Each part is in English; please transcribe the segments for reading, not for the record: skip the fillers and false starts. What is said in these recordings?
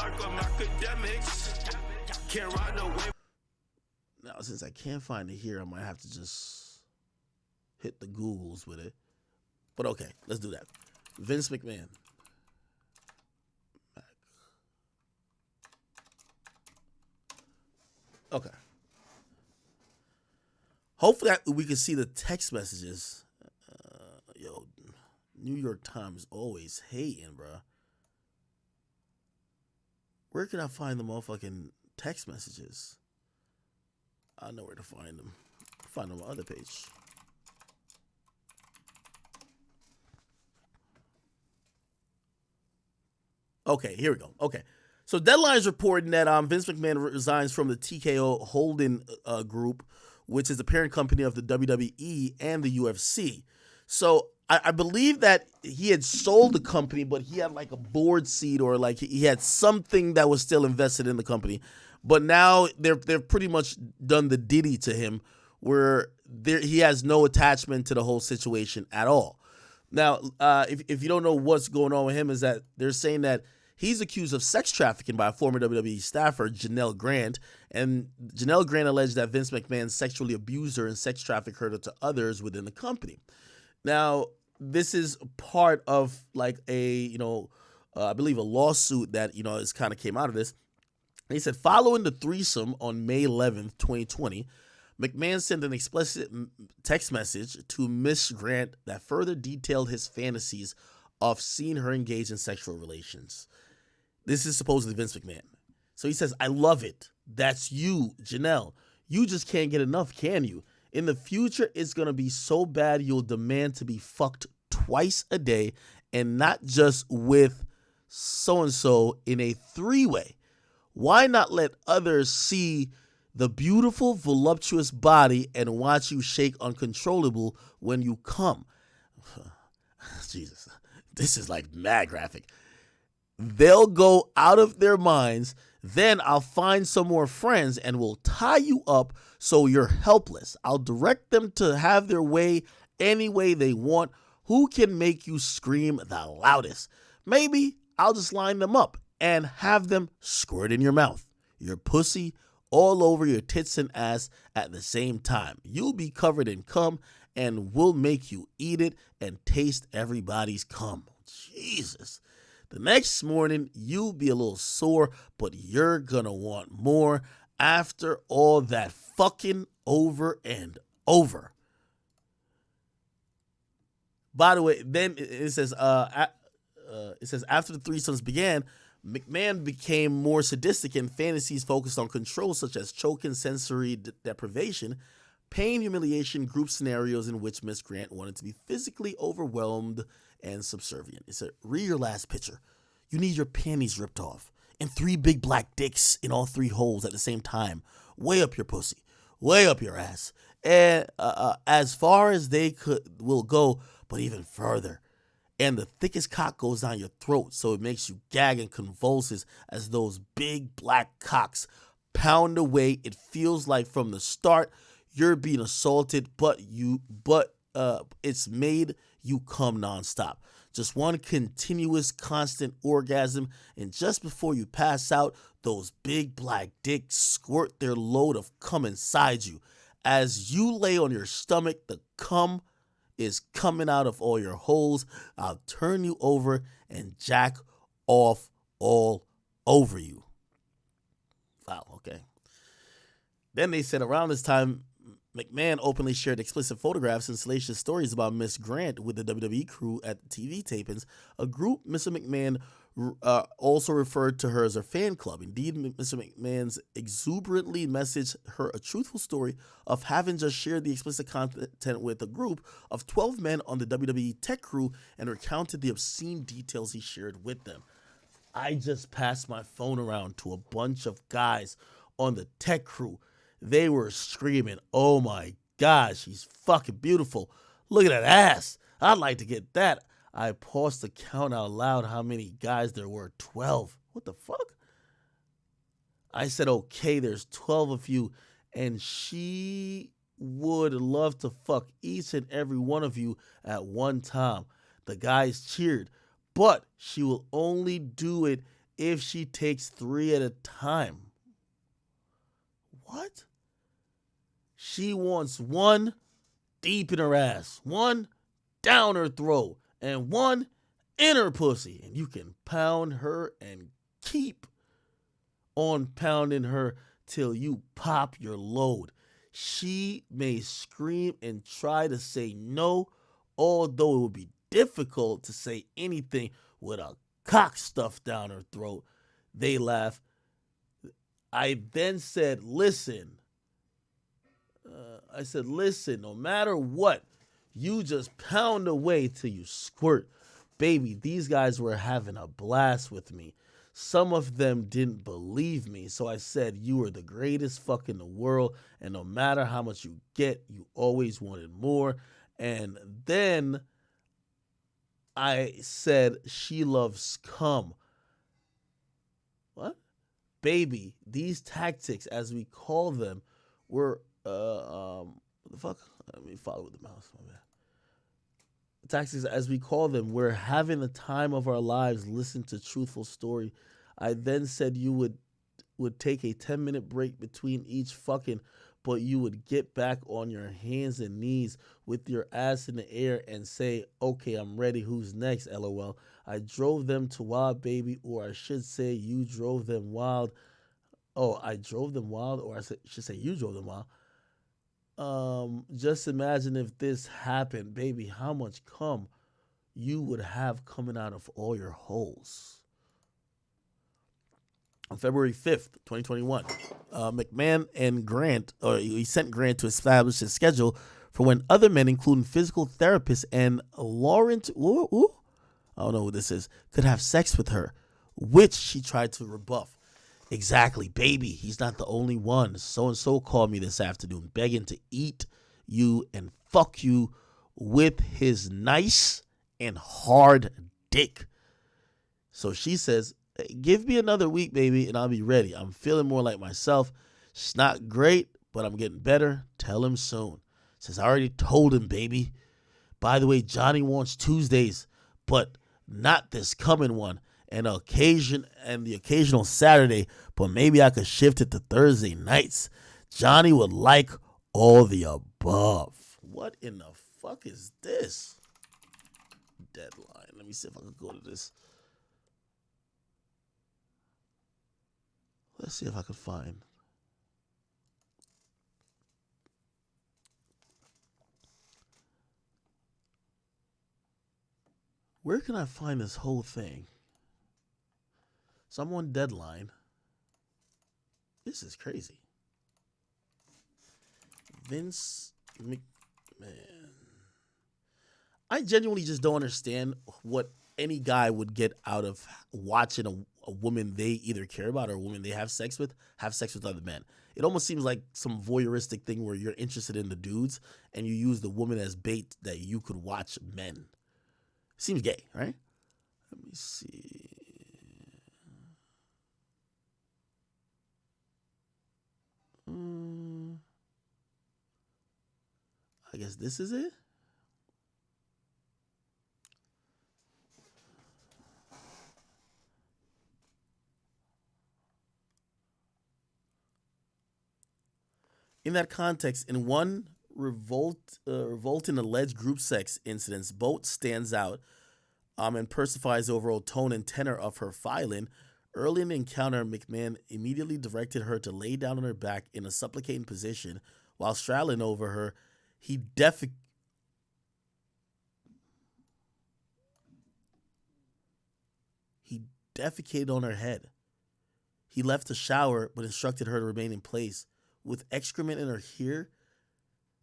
Akademiks. Can't ride no wave. Now, since I can't find it here, I might have to just hit the Googles with it. But okay, let's do that. Vince McMahon. Okay. Hopefully we can see the text messages. Yo, New York Times always hating, bro. Where can I find the motherfucking text messages? I know where to find them. Find them on the other page. Okay, here we go. Okay. So Deadline's reporting that Vince McMahon resigns from the TKO holding group, which is the parent company of the WWE and the UFC. So I believe that he had sold the company, but he had like a board seat or like he had something that was still invested in the company. But now they've pretty much done the Diddy to him, where he has no attachment to the whole situation at all. Now, if you don't know what's going on with him, is that they're saying that he's accused of sex trafficking by a former WWE staffer, Janelle Grant, and Janelle Grant alleged that Vince McMahon sexually abused her and sex trafficked her to others within the company. Now, this is part of like a, I believe a lawsuit that, is kind of came out of this. And he said, following the threesome on May 11th, 2020, McMahon sent an explicit text message to Miss Grant that further detailed his fantasies of seeing her engage in sexual relations. This is supposedly Vince McMahon. So he says, I love it. That's you, Janelle. You just can't get enough, can you? In the future, it's going to be so bad you'll demand to be fucked twice a day and not just with so-and-so in a three-way. Why not let others see the beautiful, voluptuous body and watch you shake uncontrollable when you come? Jesus, this is like mad graphic. They'll go out of their minds. Then I'll find some more friends and we'll tie you up so you're helpless. I'll direct them to have their way any way they want. Who can make you scream the loudest? Maybe I'll just line them up and have them squirt in your mouth, your pussy, all over your tits and ass at the same time. You'll be covered in cum and we'll make you eat it and taste everybody's cum. Jesus. The next morning, you'll be a little sore, but you're gonna want more after all that fucking over and over. By the way, then it says, after the threesomes began, McMahon became more sadistic and fantasies focused on control, such as choking, sensory deprivation, pain, humiliation, group scenarios in which Miss Grant wanted to be physically overwhelmed and subservient. It said, read your last picture. You need your panties ripped off and 3 big black dicks in all 3 holes at the same time, way up your pussy, way up your ass, and as far as they will go, but even further. And the thickest cock goes down your throat, so it makes you gag and convulses as those big black cocks pound away. It feels like from the start you're being assaulted, but it's made you come nonstop. Just one continuous, constant orgasm, and just before you pass out, those big black dicks squirt their load of cum inside you. As you lay on your stomach, the cum is coming out of all your holes. I'll turn you over and jack off all over you. Wow, okay. Then they said around this time, McMahon openly shared explicit photographs and salacious stories about Miss Grant with the WWE crew at TV tapings, a group Mr. McMahon also referred to her as her fan club. Indeed, Mr. McMahon's exuberantly messaged her a truthful story of having just shared the explicit content with a group of 12 men on the WWE tech crew and recounted the obscene details he shared with them. I just passed my phone around to a bunch of guys on the tech crew. They were screaming, oh my God, she's fucking beautiful. Look at that ass. I'd like to get that. I paused to count out loud how many guys there were. 12. What the fuck? I said, okay, there's 12 of you, and she would love to fuck each and every one of you at one time. The guys cheered, but she will only do it if she takes 3 at a time. What? She wants 1 deep in her ass, 1 down her throat, and 1 in her pussy. And you can pound her and keep on pounding her till you pop your load. She may scream and try to say no, although it would be difficult to say anything with a cock stuffed down her throat. They laugh. I then said, listen. Listen, no matter what, you just pound away till you squirt. Baby, these guys were having a blast with me. Some of them didn't believe me, so I said, you are the greatest fuck in the world, and no matter how much you get, you always wanted more. And then I said, she loves cum. What? Baby, these tactics, as we call them, were, what the fuck? Let me follow with the mouse, my man. Tactics, as we call them, we're having the time of our lives. Listen to truthful story. I then said you would take a 10-minute break between each fucking, but you would get back on your hands and knees with your ass in the air and say, okay, I'm ready. Who's next? LOL. I drove them to wild, baby, or I should say you drove them wild. Oh, I drove them wild, or should say you drove them wild. Just imagine if this happened, baby, how much cum you would have coming out of all your holes. On February 5th, 2021, McMahon and Grant, or he sent Grant to establish his schedule for when other men, including physical therapists and Laurent, I don't know who this is, could have sex with her, which she tried to rebuff. Exactly, baby. He's not the only one. So-and-so called me this afternoon begging to eat you and fuck you with his nice and hard dick. So she says, hey, give me another week, baby, and I'll be ready. I'm feeling more like myself. It's not great, but I'm getting better. Tell him soon. Says, I already told him, baby. By the way, Johnny wants Tuesdays, but not this coming one. And the occasional Saturday, but maybe I could shift it to Thursday nights. Johnny would like all the above. What in the fuck is this? Deadline. Let me see if I can go to this. Let's see if I can find. Where can I find this whole thing? So I'm on Deadline. This is crazy. Vince McMahon. I genuinely just don't understand what any guy would get out of watching a woman they either care about or a woman they have sex with other men. It almost seems like some voyeuristic thing where you're interested in the dudes and you use the woman as bait that you could watch men. Seems gay, right? Let me see. I guess this is it. In that context, in one revolting alleged group sex incidents, Boat stands out and personifies the overall tone and tenor of her filing. Early in the encounter, McMahon immediately directed her to lay down on her back in a supplicating position while straddling over her. He defecated on her head. He left the shower but instructed her to remain in place with excrement in her hair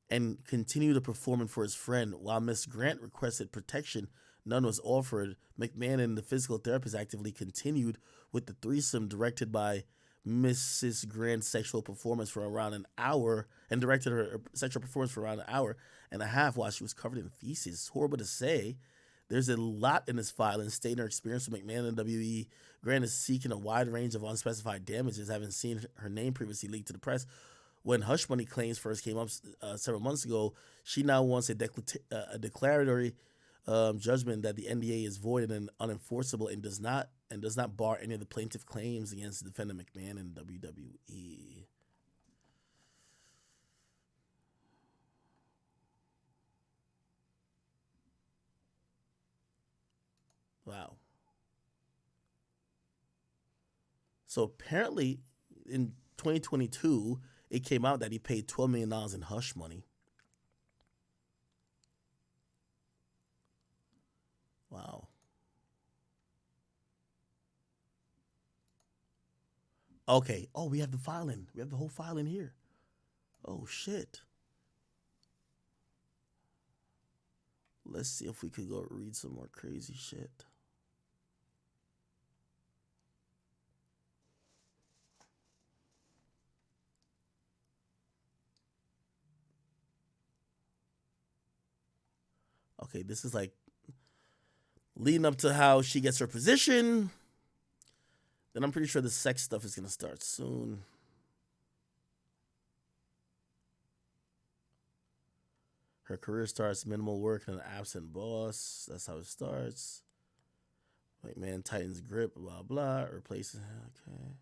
and continue the performance for his friend. While Miss Grant requested protection, none was offered. McMahon and the physical therapist actively continued with the threesome directed by Mrs. Grant's sexual performance for around an hour and directed her sexual performance for around an hour and a half while she was covered in feces. It's horrible to say. There's a lot in this file and stating her experience with McMahon and WWE. Grant is seeking a wide range of unspecified damages, having seen her name previously leaked to the press. When hush money claims first came up several months ago, she now wants a declaratory judgment that the NDA is void and unenforceable and does not bar any of the plaintiff claims against defendant McMahon and WWE. Wow. So apparently, in 2022, it came out that he paid $12 million in hush money. Wow. Okay. Oh, we have the filing. We have the whole filing here. Oh shit. Let's see if we could go read some more crazy shit. Okay, this is like leading up to how she gets her position. Then I'm pretty sure the sex stuff is gonna start soon. Her career starts minimal work and an absent boss. That's how it starts. Like man tightens grip, blah blah. Replaces. Okay.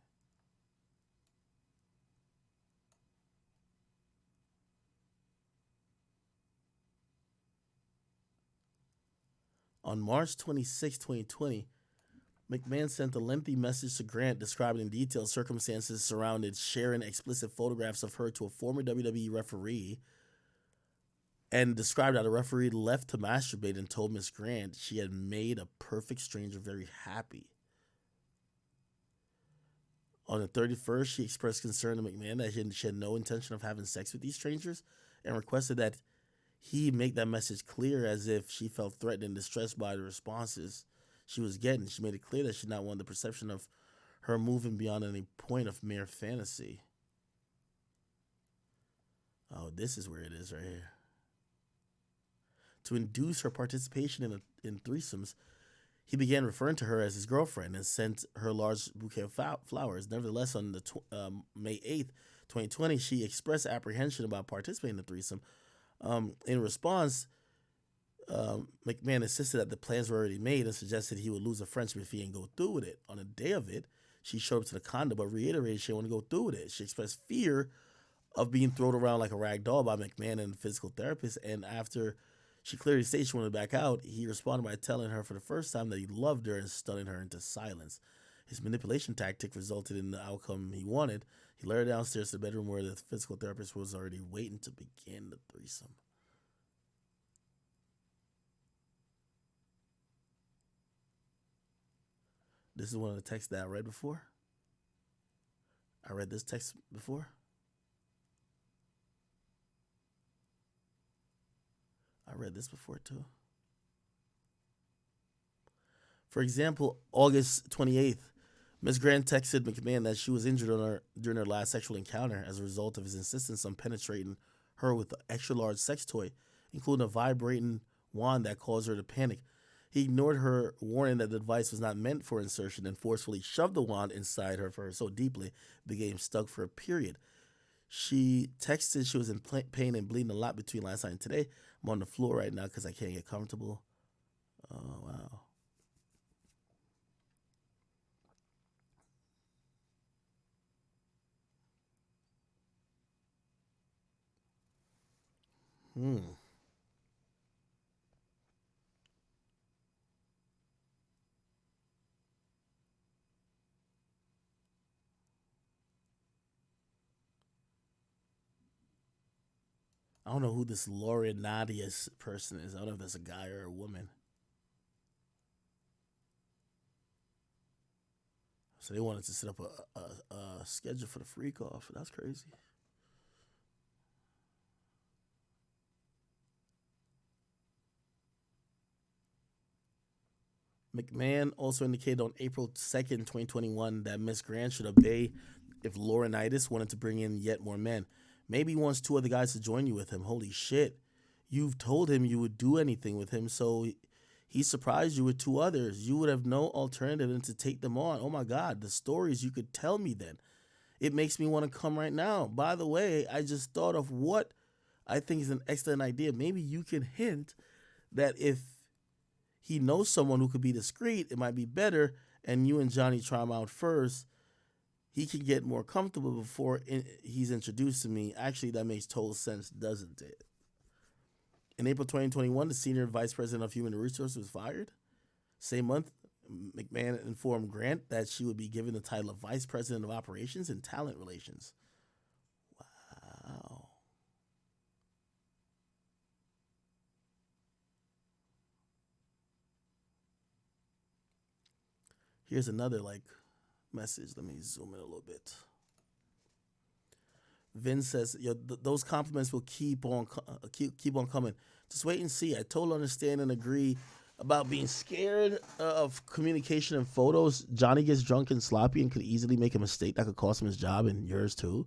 On March 26, 2020, McMahon sent a lengthy message to Grant describing in detail circumstances surrounding sharing explicit photographs of her to a former WWE referee and described how the referee left to masturbate and told Miss Grant she had made a perfect stranger very happy. On the 31st, she expressed concern to McMahon that she had no intention of having sex with these strangers and requested that he make that message clear as if she felt threatened and distressed by the responses she was getting. She made it clear that she did not want the perception of her moving beyond any point of mere fantasy. Oh, this is where it is right here. To induce her participation in threesomes, he began referring to her as his girlfriend and sent her large bouquet of flowers. Nevertheless, on the May 8th, 2020, she expressed apprehension about participating in the threesome. In response, McMahon insisted that the plans were already made and suggested he would lose a friendship if he didn't go through with it. On the day of it, she showed up to the condo but reiterated she didn't want to go through with it. She expressed fear of being thrown around like a rag doll by McMahon and the physical therapist, and after she clearly stated she wanted to back out, he responded by telling her for the first time that he loved her and stunning her into silence. His manipulation tactic resulted in the outcome he wanted. He led her downstairs to the bedroom where the physical therapist was already waiting to begin the threesome. This is one of the texts that I read before. I read this text before. I read this before too. For example, August 28th, Ms. Grant texted McMahon that she was injured during her last sexual encounter as a result of his insistence on penetrating her with an extra large sex toy, including a vibrating wand that caused her to panic. He ignored her warning that the device was not meant for insertion and forcefully shoved the wand inside her for her so deeply it became stuck for a period. She texted she was in pain and bleeding a lot between last night and today. I'm on the floor right now because I can't get comfortable. Oh, wow. Hmm. I don't know who this Laurinatius person is. I don't know if that's a guy or a woman. So they wanted to set up a schedule for the freak off. That's crazy. McMahon also indicated on April 2nd, 2021, that Miss Grant should obey if Laurinaitis wanted to bring in yet more men. Maybe he wants two other guys to join you with him. Holy shit. You've told him you would do anything with him, so he surprised you with two others. You would have no alternative than to take them on. Oh my God, the stories you could tell me then. It makes me want to come right now. By the way, I just thought of what I think is an excellent idea. Maybe you can hint that if he knows someone who could be discreet. It might be better, and you and Johnny try him out first. He can get more comfortable before he's introduced to me. Actually, that makes total sense, doesn't it? In April 2021, the senior vice president of human resources was fired. Same month, McMahon informed Grant that she would be given the title of vice president of operations and talent relations. Wow. Here's another message. Let me zoom in a little bit. Vince says, those compliments will keep on coming. Just wait and see. I totally understand and agree about being scared of communication and photos. Johnny gets drunk and sloppy and could easily make a mistake that could cost him his job and yours too.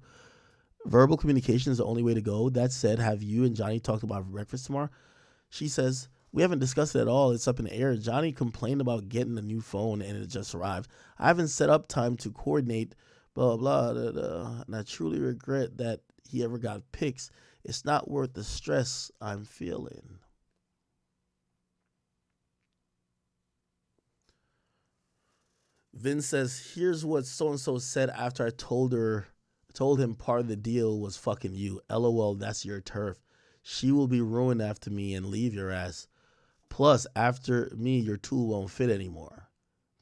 Verbal communication is the only way to go. That said, have you and Johnny talked about breakfast tomorrow? She says, we haven't discussed it at all. It's up in the air. Johnny complained about getting a new phone and it just arrived. I haven't set up time to coordinate, blah, blah, blah, and I truly regret that he ever got pics. It's not worth the stress I'm feeling. Vince says, here's what so-and-so said after I told him part of the deal was fucking you. LOL, that's your turf. She will be ruined after me and leave your ass. Plus, after me, your tool won't fit anymore.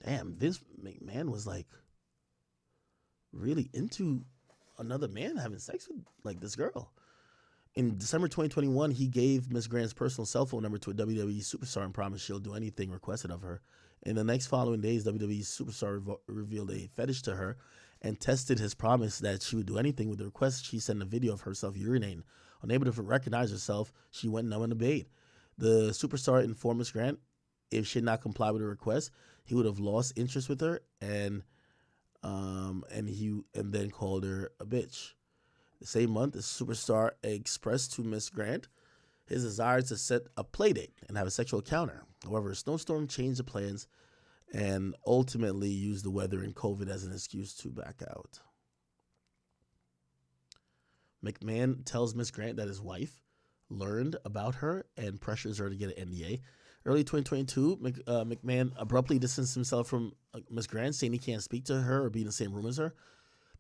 Damn, Vince McMahon was really into another man having sex with this girl. In December 2021, he gave Miss Grant's personal cell phone number to a WWE superstar and promised she'll do anything requested of her. In the next following days, WWE superstar revealed a fetish to her and tested his promise that she would do anything with the request. She sent a video of herself urinating. Unable to recognize herself, she went numb and obeyed. The superstar informed Miss Grant if she did not comply with her request, he would have lost interest with her and then called her a bitch. The same month, the superstar expressed to Miss Grant his desire to set a play date and have a sexual encounter. However, a snowstorm changed the plans and ultimately used the weather and COVID as an excuse to back out. McMahon tells Miss Grant that his wife learned about her and pressures her to get an NDA. Early 2022, McMahon abruptly distanced himself from Miss Grant, saying he can't speak to her or be in the same room as her.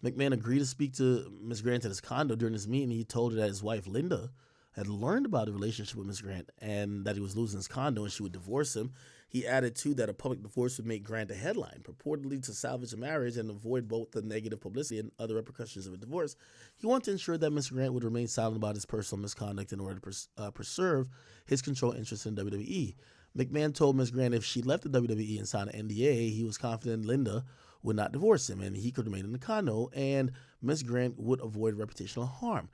McMahon agreed to speak to Miss Grant at his condo. During this meeting, he told her that his wife, Linda, had learned about a relationship with Miss Grant and that he was losing his condo and she would divorce him. He added, too, that a public divorce would make Grant a headline, purportedly to salvage the marriage and avoid both the negative publicity and other repercussions of a divorce. He wanted to ensure that Miss Grant would remain silent about his personal misconduct in order to preserve his control interest in WWE. McMahon told Miss Grant if she left the WWE and signed an NDA, he was confident Linda would not divorce him and he could remain in the condo and Miss Grant would avoid reputational harm.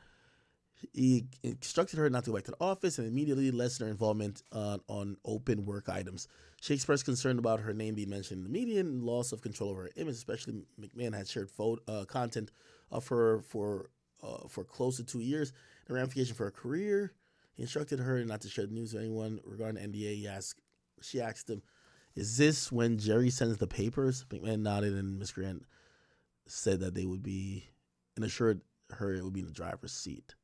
He instructed her not to go back to the office and immediately lessened her involvement on open work items. She expressed concern about her name being mentioned in the media and loss of control over her image, especially McMahon had shared content of her for close to 2 years. The ramification for her career, he instructed her not to share the news with anyone regarding the NDA. She asked him, is this when Jerry sends the papers? McMahon nodded and Miss Grant said that they would be, and assured her it would be in the driver's seat.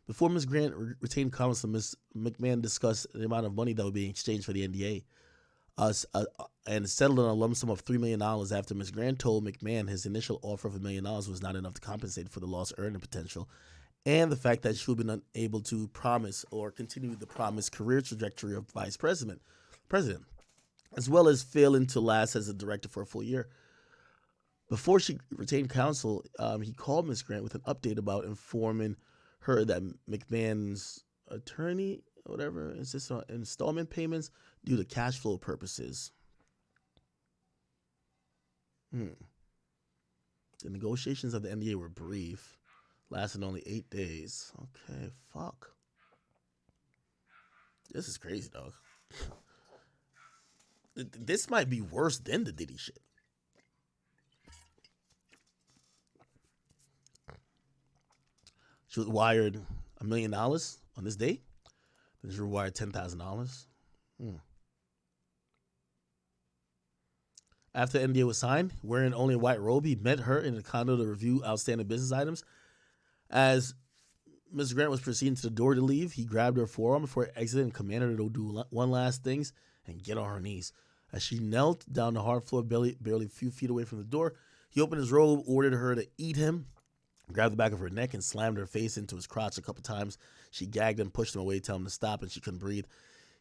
Before Ms. Grant retained counsel, Ms. McMahon discussed the amount of money that would be exchanged for the NDA and settled on a lump sum of $3 million after Ms. Grant told McMahon his initial offer of $1 million was not enough to compensate for the lost earning potential and the fact that she would have been unable to promise or continue the promised career trajectory of vice president, as well as failing to last as a director for a full year. Before she retained counsel, he called Ms. Grant with an update about informing her that McMahon's attorney, whatever, insists on installment payments due to cash flow purposes. The negotiations of the NDA were brief, lasting only 8 days. Okay, fuck. This is crazy, dog. This might be worse than the Diddy shit. She was wired $1 million on this day. Then she was wired $10,000. After the NDA was signed, wearing only a white robe, he met her in the condo to review outstanding business items. As Ms. Grant was proceeding to the door to leave, he grabbed her forearm before exiting and commanded her to do one last thing and get on her knees. As she knelt down the hard floor, barely a few feet away from the door, he opened his robe, ordered her to eat him, grabbed the back of her neck, and slammed her face into his crotch a couple times. She gagged him, pushed him away, telling him to stop, and she couldn't breathe.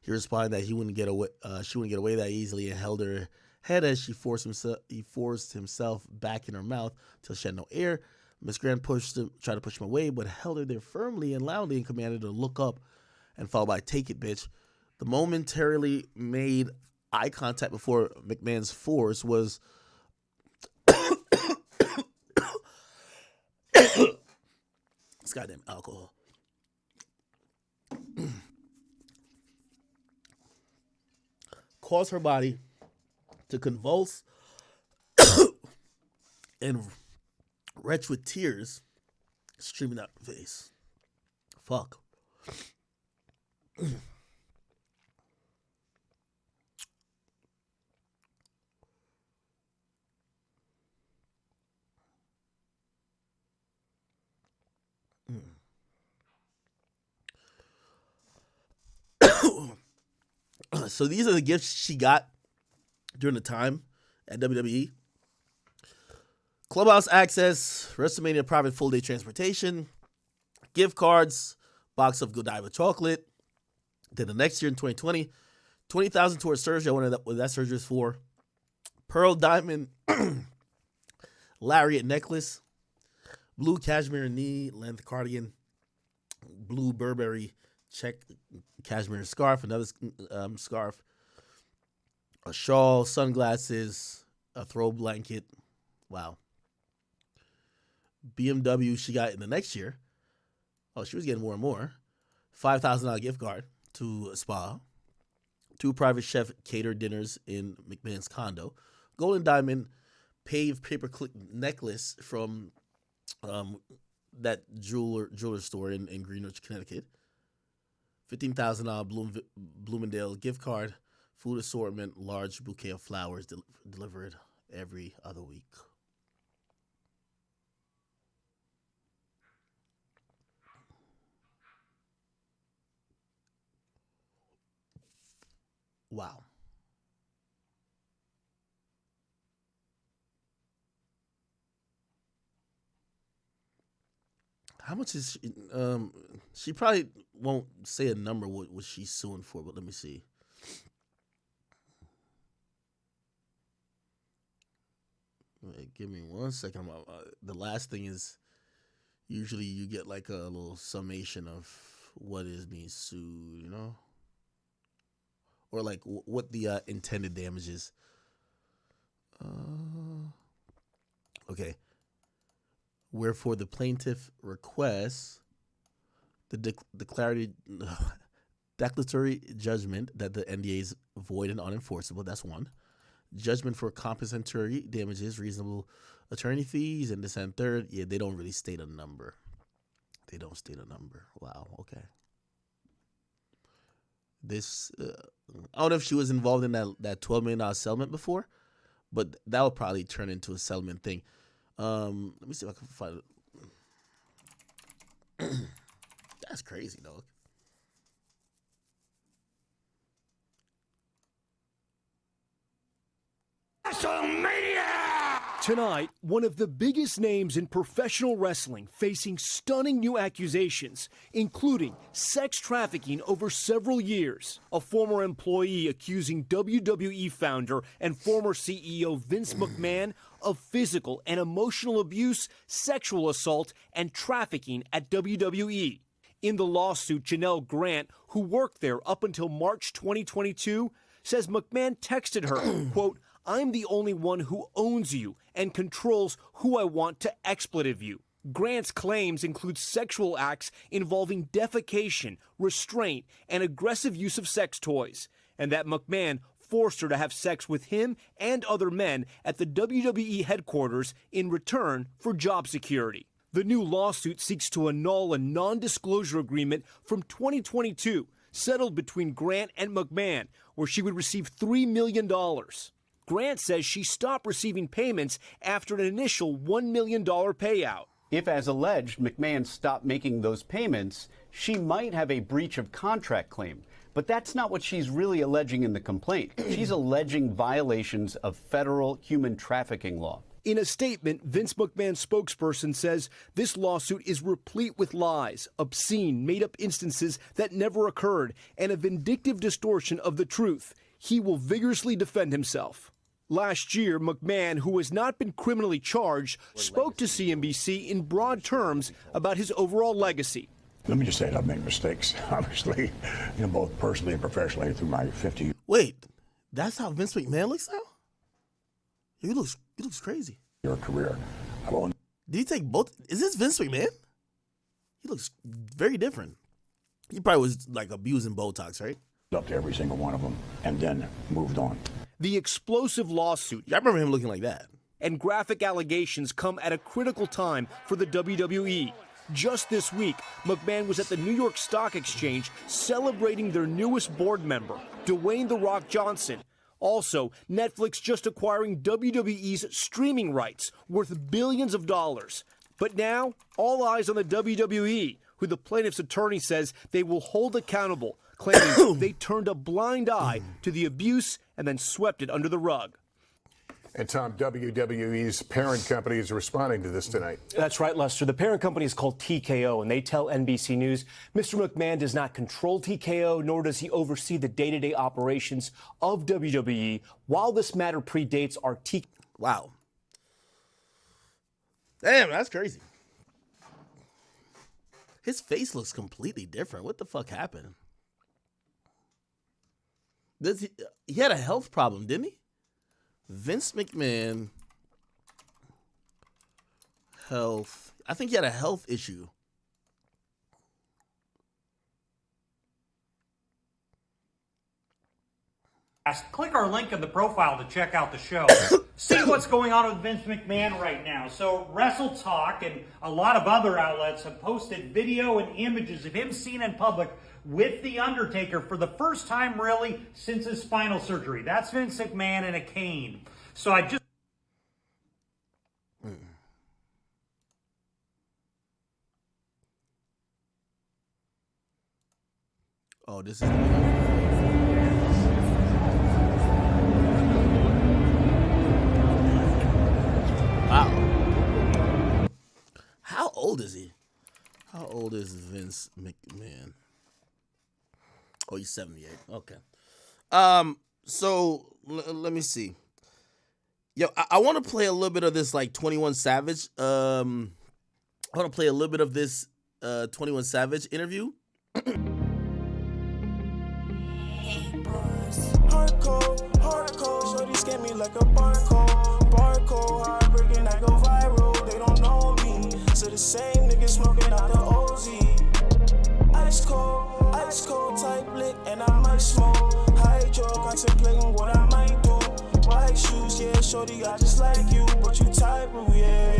He responded that she wouldn't get away that easily, and held her head as he forced himself back in her mouth till she had no air. Miss Grant tried to push him away, but held her there firmly and loudly and commanded her to look up, and followed by "Take it, bitch." The momentarily made eye contact before McMahon's force was this goddamn alcohol. Caused her body to convulse and retch with tears streaming out her face. Fuck. So these are the gifts she got during the time at WWE. Clubhouse access, WrestleMania private full-day transportation, gift cards, box of Godiva chocolate. Then the next year in 2020, $20,000 towards surgery. I wonder what that surgery is for. Pearl diamond lariat necklace, blue cashmere knee length cardigan, blue Burberry check cashmere scarf, another scarf, a shawl, sunglasses, a throw blanket. Wow. BMW she got in the next year. Oh, she was getting more and more. $5,000 gift card to a spa. 2 private chef catered dinners in McMahon's condo. Golden diamond paved paperclip necklace from that jeweler store in Greenwich, Connecticut. $15,000 Bloomingdale gift card. Food assortment, large bouquet of flowers delivered every other week. Wow. How much is she? She probably won't say a number what she's suing for, but let me see. Wait, give me 1 second. The last thing is usually you get like a little summation of what is being sued, you know? Or like what the intended damage is. Okay. Wherefore the plaintiff requests the declaratory judgment that the NDA is void and unenforceable. That's one. Judgment for compensatory damages, reasonable attorney fees, and this and third. Yeah, they don't really state a number. They don't state a number. Wow. Okay. This I don't know if she was involved in that $12 million settlement before, but that would probably turn into a settlement thing. Let me see if I can find it. That's crazy, dog. Tonight, one of the biggest names in professional wrestling facing stunning new accusations, including sex trafficking over several years. A former employee accusing WWE founder and former CEO Vince McMahon of physical and emotional abuse, sexual assault, and trafficking at WWE. In the lawsuit, Janelle Grant, who worked there up until March 2022, says McMahon texted her, quote, "I'm the only one who owns you and controls who I want to expletive you." Grant's claims include sexual acts involving defecation, restraint, and aggressive use of sex toys, and that McMahon forced her to have sex with him and other men at the WWE headquarters in return for job security. The new lawsuit seeks to annul a non-disclosure agreement from 2022 settled between Grant and McMahon, where she would receive $3 million. Grant says she stopped receiving payments after an initial $1 million payout. If, as alleged, McMahon stopped making those payments, she might have a breach of contract claim. But that's not what she's really alleging in the complaint. She's alleging violations of federal human trafficking law. In a statement, Vince McMahon's spokesperson says this lawsuit is replete with lies, obscene, made-up instances that never occurred, and a vindictive distortion of the truth. He will vigorously defend himself. Last year, McMahon, who has not been criminally charged, spoke to CNBC in broad terms about his overall legacy. Let me just say that I've made mistakes, obviously, both personally and professionally through my 50 years. Wait, that's how Vince McMahon looks now? He looks crazy. Your career. Did he take both? Is this Vince McMahon? He looks very different. He probably was like abusing Botox, right? Up to every single one of them and then moved on. The explosive lawsuit, I remember him looking like that, and graphic allegations come at a critical time for the WWE. Just this week, McMahon was at the New York Stock Exchange celebrating their newest board member, Dwayne "The Rock" Johnson. Also, Netflix just acquiring WWE's streaming rights worth billions of dollars. But now, all eyes on the WWE, who the plaintiff's attorney says they will hold accountable, claiming they turned a blind eye to the abuse and then swept it under the rug. And Tom, WWE's parent company is responding to this tonight. That's right, Lester. The parent company is called TKO, and they tell NBC News Mr. McMahon does not control TKO, nor does he oversee the day-to-day operations of WWE. While this matter predates our TKO. Wow. Damn, that's crazy. His face looks completely different. What the fuck happened? He had a health problem, didn't he? Vince McMahon, health. I think he had a health issue. Click our link in the profile to check out the show. See what's going on with Vince McMahon right now. So Wrestle Talk and a lot of other outlets have posted video and images of him seen in public with The Undertaker for the first time really since his spinal surgery. That's Vince McMahon in a cane. So I just... Oh, this is... Wow. How old is he? How old is Vince McMahon? Oh, he's 78. Okay. So let me see. Yo, I want to play a little bit of this like 21 Savage. I want to play a little bit of this 21 Savage interview. Hardcore, shorty scan me like a barcode, heartbreaking, I go viral, they don't know me, so the same niggas smoking out the OZ, ice cold type lit, and I might smoke, hydro, contemplating what I might do, white shoes, yeah, shorty, I just like you, but you type, yeah.